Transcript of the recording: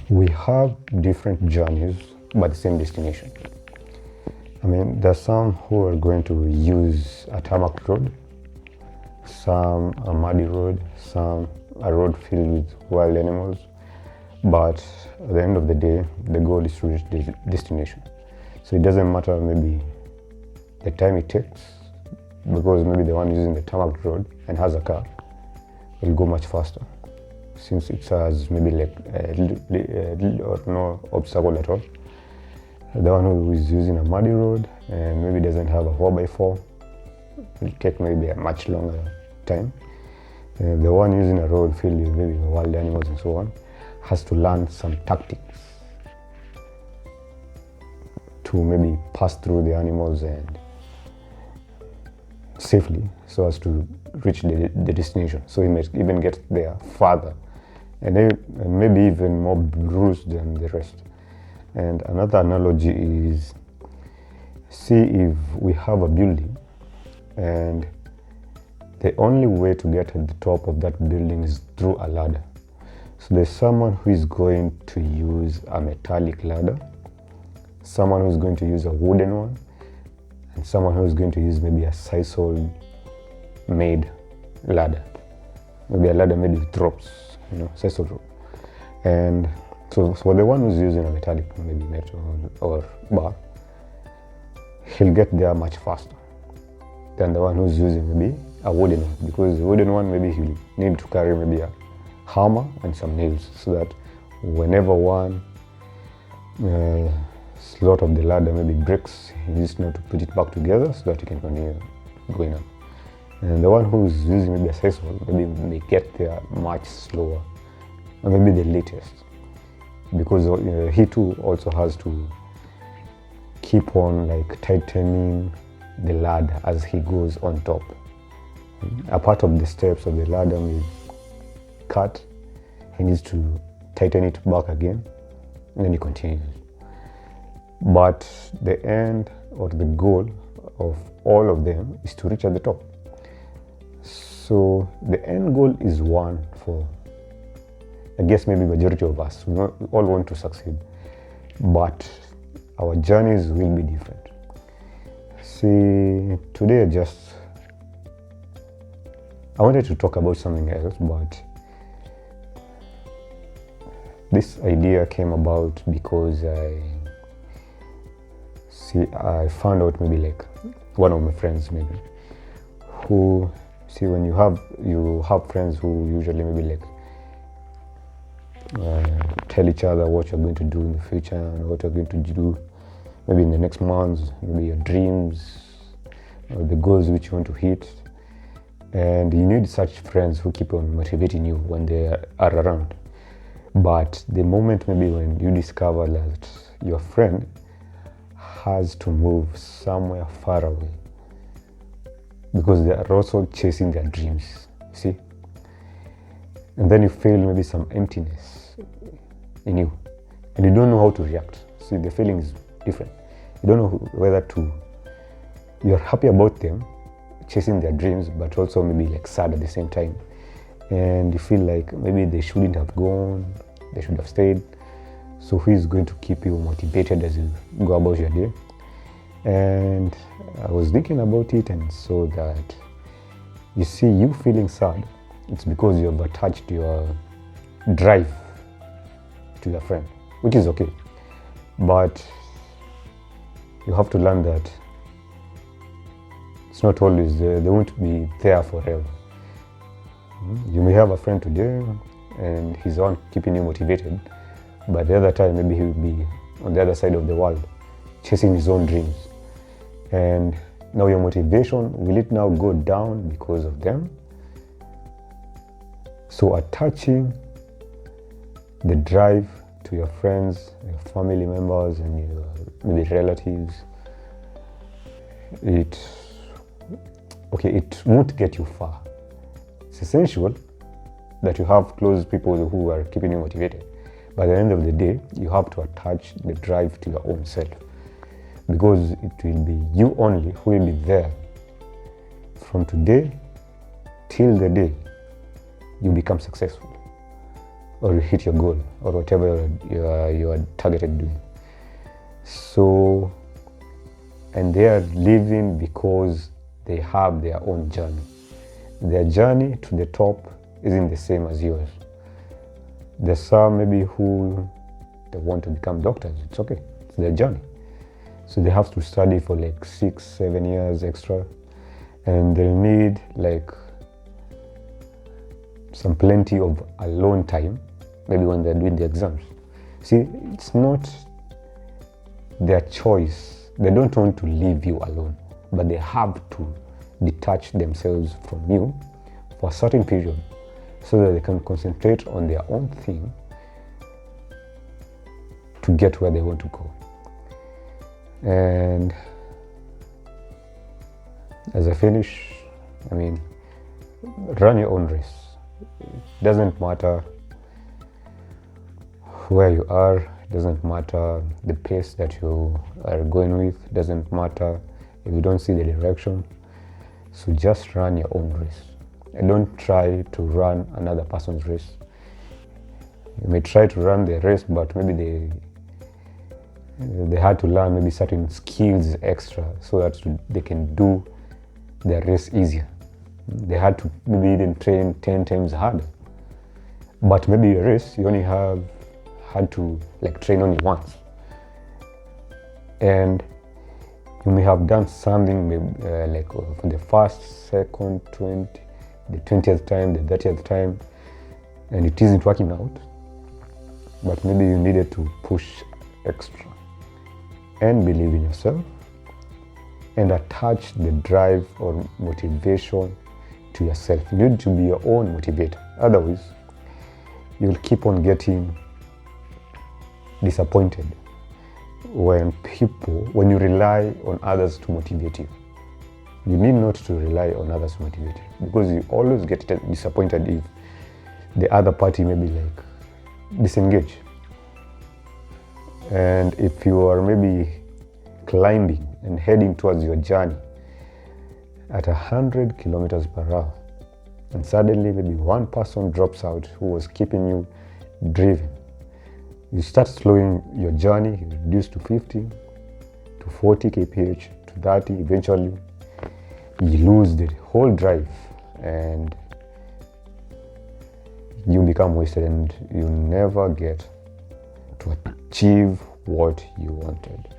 We have different journeys but the same destination. I mean, there's some who are going to use a tarmac road, some a muddy road, some a road filled with wild animals, but at the end of the day, the goal is to reach the destination. So it doesn't matter maybe the time it takes, because maybe the one using the tarmac road and has a car will go much faster, since it has maybe like little or no obstacle at all. The one who is using a muddy road and maybe doesn't have a 4x4 will take maybe a much longer time. The one using a road filled with maybe wild animals and so on has to learn some tactics to maybe pass through the animals and safely so as to reach the destination. So he may even get there farther and maybe even more bruised than the rest. And another analogy is, see if we have a building and the only way to get at the top of that building is through a ladder. So there's someone who is going to use a metallic ladder, someone who's going to use a wooden one, and someone who's going to use maybe a sisal made ladder. Maybe a ladder made with ropes, sisal rope. And so for the one who's using a metallic, maybe metal or bar, he'll get there much faster than the one who's using maybe a wooden one, because the wooden one maybe he'll need to carry maybe a hammer and some nails, so that whenever one slot of the ladder maybe breaks, he needs now to put it back together so that he can continue going up. And the one who's using maybe a sisal maybe may get there much slower, or maybe the latest, because he too also has to keep on like tightening the ladder as he goes on top. A part of the steps of the ladder may cut, he needs to tighten it back again, and then he continues. But the end or the goal of all of them is to reach at the top. So the end goal is one for, I guess, maybe majority of us. We all want to succeed, but our journeys will be different. See, today I wanted to talk about something else, but this idea came about because I found out maybe like one of my friends maybe who, see, when you have friends who usually maybe like tell each other what you're going to do in the future and what you're going to do maybe in the next months, maybe your dreams or the goals which you want to hit. And you need such friends who keep on motivating you when they are around. But the moment maybe when you discover that your friend has to move somewhere far away because they are also chasing their dreams, see? And then you feel maybe some emptiness in you and you don't know how to react. See, the feeling is different. You don't know whether you're happy about them chasing their dreams, but also maybe like sad at the same time. And you feel like maybe they shouldn't have gone, they should have stayed. So who is going to keep you motivated as you go about your day? And I was thinking about it and saw that, you see, you feeling sad, it's because you have attached your drive to your friend, which is okay. But you have to learn that it's not always there. They won't be there forever. You may have a friend today and he's on keeping you motivated, but the other time maybe he will be on the other side of the world chasing his own dreams. And now your motivation, will it now go down because of them? So attaching the drive to your friends, your family members, and your maybe relatives, it won't get you far. It's essential that you have close people who are keeping you motivated. By the end of the day, you have to attach the drive to your own self, because it will be you only who will be there from today till the day you become successful. or you hit your goal or whatever you are targeted doing. So, and they are living because they have their own journey. Their journey to the top isn't the same as yours. There's some maybe who they want to become doctors. It's okay, it's their journey. So they have to study for like 6-7 years extra, and they'll need like some plenty of alone time, maybe when they're doing the exams. See, it's not their choice. They don't want to leave you alone, but they have to detach themselves from you for a certain period so that they can concentrate on their own thing to get where they want to go. And as I finish, I mean, run your own race. It doesn't matter where you are, it doesn't matter the pace that you are going with, it doesn't matter if you don't see the direction. So just run your own race. And don't try to run another person's race. You may try to run the race, but maybe they had to learn maybe certain skills extra so that they can do their race easier. They had to maybe even train 10 times harder. But maybe your race, you only had to like train only once. And you may have done something like for the first, second, 20, the 20th time, the 30th time, and it isn't working out. But maybe you needed to push extra and believe in yourself and attach the drive or motivation to yourself. You need to be your own motivator. Otherwise, you'll keep on getting disappointed when you rely on others to motivate you. You need not to rely on others to motivate you, because you always get disappointed if the other party may be like disengage. And if you are maybe climbing and heading towards your journey at 100 kilometers per hour, and suddenly maybe one person drops out who was keeping you driven, you start slowing your journey, you reduce to 50, to 40 kph, to 30, eventually you lose the whole drive and you become wasted and you never get to achieve what you wanted.